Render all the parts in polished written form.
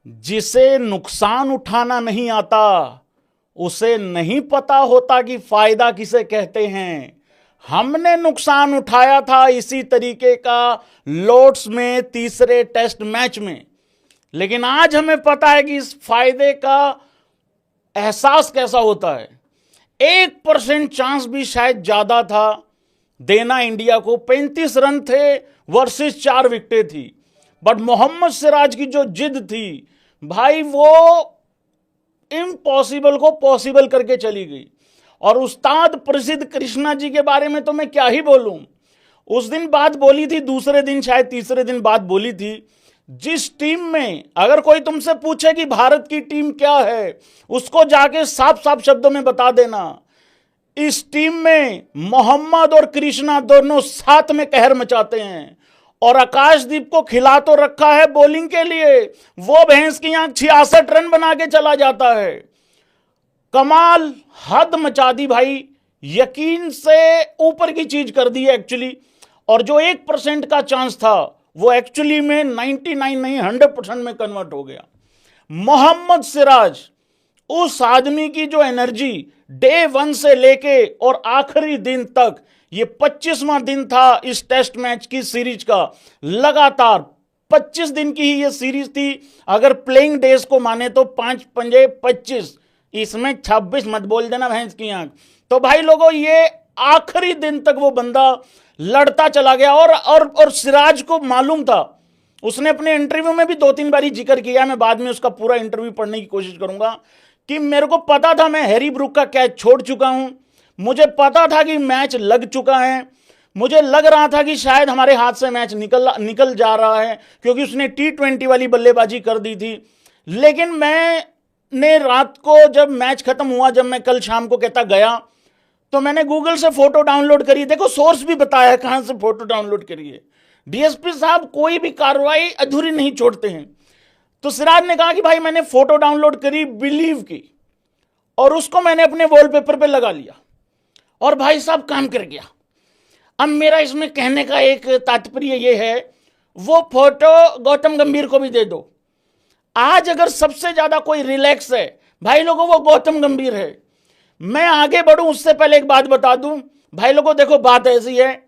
जिसे नुकसान उठाना नहीं आता उसे नहीं पता होता कि फायदा किसे कहते हैं। हमने नुकसान उठाया था इसी तरीके का लॉर्ड्स में तीसरे टेस्ट मैच में, लेकिन आज हमें पता है कि इस फायदे का एहसास कैसा होता है। 1% चांस भी शायद ज्यादा था देना इंडिया को। 35 रन थे वर्सेस 4 विकेटें थी, बट मोहम्मद सिराज की जो जिद थी भाई वो इम्पॉसिबल को पॉसिबल करके चली गई। और उस्ताद प्रसिद्ध कृष्णा जी के बारे में तो मैं क्या ही बोलूं। उस दिन बात बोली थी, दूसरे दिन शायद तीसरे दिन बात बोली थी, जिस टीम में अगर कोई तुमसे पूछे कि भारत की टीम क्या है, उसको जाके साफ साफ शब्दों में बता देना। इस टीम में मोहम्मद और कृष्णा दोनों साथ में कहर मचाते हैं, और आकाशदीप को खिला तो रखा है बॉलिंग के लिए, वो भैंस की आंख 66 रन बना के चला जाता है। कमाल, हद मचा दी भाई, यकीन से ऊपर की चीज कर दी है एक्चुअली। और जो 1% का चांस था वो एक्चुअली में 99 नहीं 100% में कन्वर्ट हो गया। मोहम्मद सिराज, उस आदमी की जो एनर्जी डे 1 से लेके और आखिरी दिन तक, ये 25वां दिन था इस टेस्ट मैच की सीरीज का। लगातार 25 दिन की ही ये सीरीज थी, अगर प्लेइंग डेज को माने तो 5 पंजे 25, इसमें 26 मत बोल देना भैंस की आंख। तो भाई लोगों, ये आखिरी दिन तक वो बंदा लड़ता चला गया। और सिराज को मालूम था, उसने अपने इंटरव्यू में भी 2-3 बारी जिक्र किया, मैं बाद में उसका पूरा इंटरव्यू पढ़ने की कोशिश करूंगा, कि मेरे को पता था मैं हैरी ब्रूक का कैच छोड़ चुका हूं, मुझे पता था कि मैच लग चुका है, मुझे लग रहा था कि शायद हमारे हाथ से मैच निकल जा रहा है, क्योंकि उसने T20 वाली बल्लेबाजी कर दी थी। लेकिन मैंने रात को जब मैच खत्म हुआ, जब मैं कल शाम को कहता गया, तो मैंने गूगल से फोटो डाउनलोड करी। देखो सोर्स भी बताया है कहां से फोटो डाउनलोड करी है। डीएसपी साहब कोई भी कार्रवाई अधूरी नहीं छोड़ते हैं। तो सिराज ने कहा कि भाई मैंने फोटो डाउनलोड करी, बिलीव की, और उसको मैंने अपने वॉलपेपर पे लगा लिया, और भाई साहब काम कर गया। अब मेरा इसमें कहने का एक तात्पर्य यह है, वो फोटो गौतम गंभीर को भी दे दो। आज अगर सबसे ज्यादा कोई रिलैक्स है भाई लोगों, वो गौतम गंभीर है। मैं आगे बढ़ूं उससे पहले एक बात बता दूं भाई लोगों, देखो बात ऐसी है,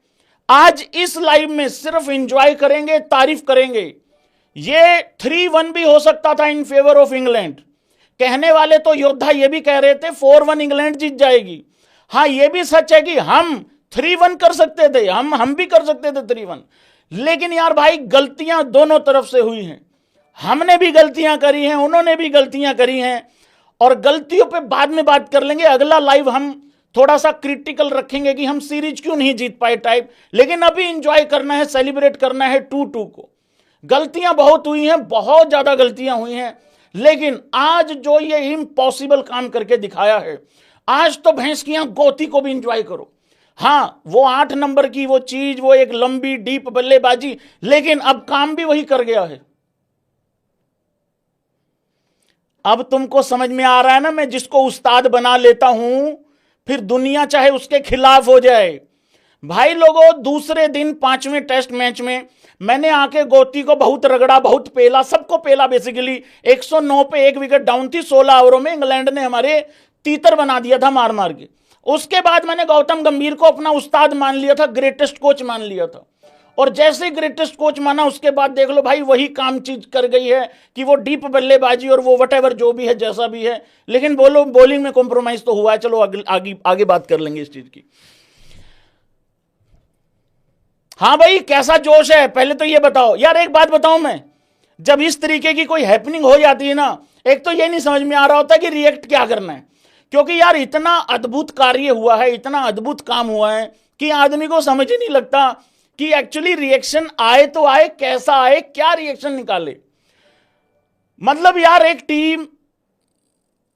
आज इस लाइव में सिर्फ एंजॉय करेंगे, तारीफ करेंगे। ये 3-1 भी हो सकता था इन फेवर ऑफ इंग्लैंड। कहने वाले तो योद्धा ये भी कह रहे थे 4-1 इंग्लैंड जीत जाएगी। हां, ये भी सच है कि हम 3-1 कर सकते थे, हम भी कर सकते थे 3-1। लेकिन यार भाई, गलतियां दोनों तरफ से हुई हैं। हमने भी गलतियां करी हैं, उन्होंने भी गलतियां करी हैं, और गलतियों पे बाद में बात कर लेंगे। अगला लाइव हम थोड़ा सा क्रिटिकल रखेंगे कि हम सीरीज क्यों नहीं जीत पाए टाइप। लेकिन अभी एंजॉय करना है, सेलिब्रेट करना है 2-2 को। गलतियां बहुत हुई हैं, बहुत ज्यादा गलतियां हुई हैं, लेकिन आज जो ये इम्पॉसिबल काम करके दिखाया है, आज तो भैंस की आंख गोती को भी एंजॉय करो। हां, वो 8 नंबर की वो चीज, वो एक लंबी डीप बल्लेबाजी, लेकिन अब काम भी वही कर गया है। अब तुमको समझ में आ रहा है ना, मैं जिसको उस्ताद बना लेता हूं, फिर दुनिया चाहे उसके खिलाफ हो जाए। भाई लोगों, दूसरे दिन 5वें टेस्ट मैच में मैंने आके गोती को बहुत रगड़ा, बहुत पेला, सबको पेला बेसिकली। 109 पे 1 विकेट डाउन थी, 16 ओवरों में इंग्लैंड ने हमारे तीतर बना दिया था मार मार के। उसके बाद मैंने गौतम गंभीर को अपना उस्ताद मान लिया था, ग्रेटेस्ट कोच मान लिया था, और जैसे ग्रेटेस्ट कोच माना, उसके बाद देख लो भाई वही काम चीज कर गई है कि वो डीप बल्लेबाजी और वो वटेवर जो भी है, जैसा भी है। लेकिन बोलो बॉलिंग में कॉम्प्रोमाइज तो हुआ है। चलो आगे बात कर लेंगे इस चीज की। हाँ भाई, कैसा जोश है पहले तो ये बताओ यार। एक बात बताऊं मैं, जब इस तरीके की कोई हैपनिंग हो जाती है ना, एक तो ये नहीं समझ में आ रहा होता कि रिएक्ट क्या करना है, क्योंकि यार इतना अद्भुत कार्य हुआ है, इतना अद्भुत काम हुआ है कि आदमी को समझ ही नहीं लगता कि एक्चुअली रिएक्शन आए तो आए, कैसा आए, क्या रिएक्शन निकाले। मतलब यार, एक टीम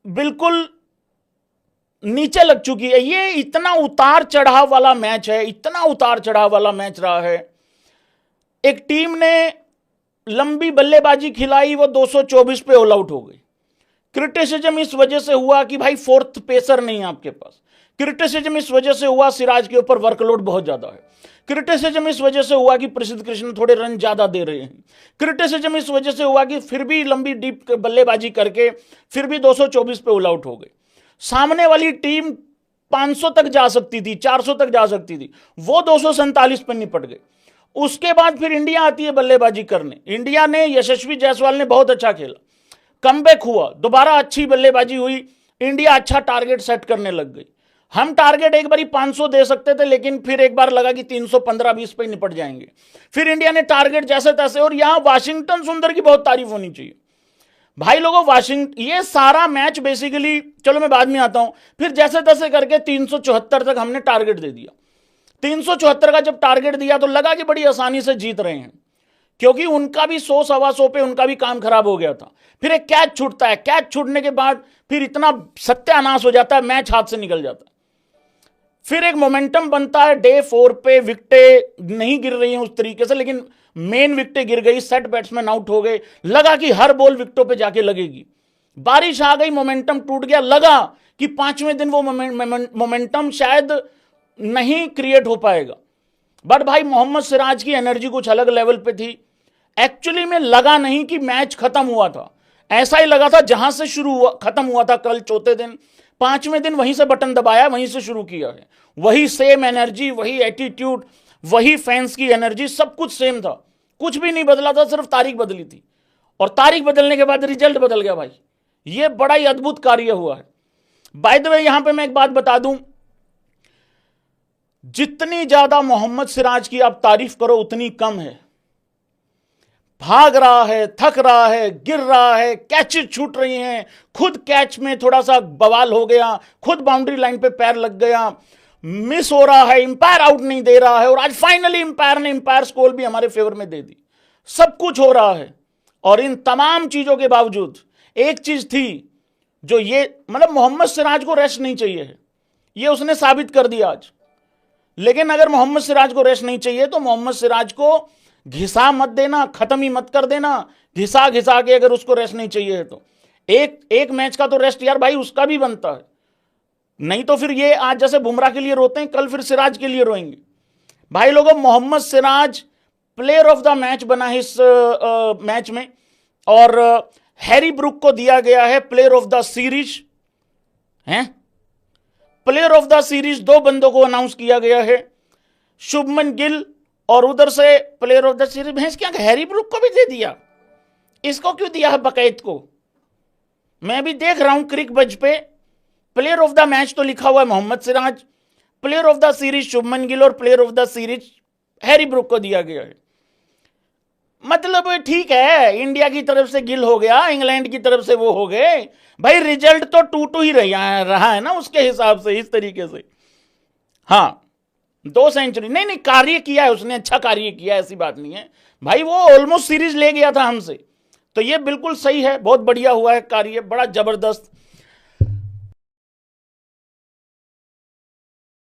बिल्कुल नीचे लग चुकी है। ये इतना उतार चढ़ाव वाला मैच है, इतना उतार चढ़ाव वाला मैच रहा है। एक टीम ने लंबी बल्लेबाजी खिलाई, वो 224 पे ऑल आउट हो गई। क्रिटिसिज्म इस वजह से हुआ कि भाई 4th पेसर नहीं है आपके पास। क्रिटिसिज्म इस वजह से हुआ सिराज के ऊपर वर्कलोड बहुत ज्यादा है। क्रिटिसिज्म इस वजह से हुआ कि प्रसिद्ध कृष्ण थोड़े रन ज्यादा दे रहे हैं। क्रिटिसिज्म इस वजह से हुआ कि फिर भी लंबी डीप बल्लेबाजी करके फिर भी 224 पे ऑल आउट हो गए। सामने वाली टीम 500 तक जा सकती थी, 400 तक जा सकती थी, वो 247 पर निपट गए। उसके बाद फिर इंडिया आती है बल्लेबाजी करने। इंडिया ने, यशस्वी जायसवाल ने बहुत अच्छा खेला, कमबैक हुआ, दोबारा अच्छी बल्लेबाजी हुई, इंडिया अच्छा टारगेट सेट करने लग गई। हम टारगेट एक बारी 500 दे सकते थे, लेकिन फिर एक बार लगा कि 315-20 पे निपट जाएंगे। फिर इंडिया ने टारगेट जैसे तैसे, और यहां वाशिंगटन सुंदर की बहुत तारीफ होनी चाहिए भाई लोगों। वाशिंगटन, ये सारा मैच बेसिकली, चलो मैं बाद में आता हूं, फिर जैसे तैसे करके 374 तक हमने टारगेट दे दिया। 374 का जब टारगेट दिया तो लगा कि बड़ी आसानी से जीत रहे हैं, क्योंकि उनका भी 100-125 पे उनका भी काम खराब हो गया था। फिर एक कैच छूटता है, कैच छूटने के बाद फिर इतना सत्यानाश हो जाता है, मैच हाथ से निकल जाता है। फिर एक मोमेंटम बनता है, डे 4 पे विकेटें नहीं गिर रही हैं उस तरीके से, लेकिन मेन विकेटें गिर गई, सेट बैट्समैन आउट हो गए, लगा कि हर बॉल विकेटों पे जाके लगेगी। बारिश आ गई, मोमेंटम टूट गया, लगा कि 5वें दिन वो मोमेंटम शायद नहीं क्रिएट हो पाएगा। बट भाई मोहम्मद सिराज की एनर्जी कुछ अलग लेवल पे थी। एक्चुअली में लगा नहीं कि मैच खत्म हुआ था, ऐसा ही लगा था जहां से शुरू हुआ खत्म हुआ था कल चौथे दिन, 5वें दिन वहीं से बटन दबाया, वहीं से शुरू किया है। वही सेम एनर्जी, वही एटीट्यूड, वही फैंस की एनर्जी, सब कुछ सेम था, कुछ भी नहीं बदला था, सिर्फ तारीख बदली थी। और तारीख बदलने के बाद रिजल्ट बदल गया भाई। ये बड़ा ही अद्भुत कार्य हुआ है। बाय द वे यहां पे मैं एक बात बता दूं, जितनी ज्यादा मोहम्मद सिराज की आप तारीफ करो उतनी कम है। भाग रहा है, थक रहा है, गिर रहा है, कैचेस छूट रही हैं, खुद कैच में थोड़ा सा बवाल हो गया, खुद बाउंड्री लाइन पे पैर लग गया, मिस हो रहा है, इंपायर आउट नहीं दे रहा है, और आज फाइनली इंपायर ने इंपायर स्कोर भी हमारे फेवर में दे दी। सब कुछ हो रहा है, और इन तमाम चीजों के बावजूद एक चीज थी जो ये, मतलब मोहम्मद सिराज को रेस्ट नहीं चाहिए है, ये उसने साबित कर दिया आज। लेकिन अगर मोहम्मद सिराज को रेस्ट नहीं चाहिए तो मोहम्मद सिराज को घिसा मत देना, खत्म ही मत कर देना, घिसा घिसा के, अगर उसको रेस्ट नहीं चाहिए है तो एक मैच का तो रेस्ट यार भाई उसका भी बनता है। नहीं तो फिर ये आज जैसे बुमराह के लिए रोते हैं, कल फिर सिराज के लिए रोएंगे। भाई लोगों, Mohammed Siraj player of the match बना है इस मैच में, और हैरी ब्रूक को दिया गया है प्लेयर ऑफ द सीरीज। हैं, प्लेयर ऑफ द सीरीज 2 बंदों को अनाउंस किया गया है, शुभमन गिल, और उधर से प्लेयर ऑफ द सीरीज भैंस क्या हैरी ब्रूक को भी दे दिया। इसको क्यों दिया है बकैत को? मैं भी देख रहा हूं क्रिक बज पे, प्लेयर ऑफ द मैच तो लिखा हुआ है Mohammed Siraj, player of the series Shubman Gill, और player of the series Harry Brook को दिया गया है। मतलब ठीक है, इंडिया की तरफ से गिल हो गया, इंग्लैंड की तरफ से वो हो गए, भाई रिजल्ट तो 2-2 ही रहा है ना उसके हिसाब से, इस तरीके से। हाँ, 2 सेंचुरी नहीं, कार्य किया है उसने, अच्छा कार्य किया है, ऐसी बात नहीं है भाई। वो ऑलमोस्ट सीरीज ले गया था हमसे, तो ये बिल्कुल सही है, बहुत बढ़िया हुआ है कार्य, बड़ा जबरदस्त।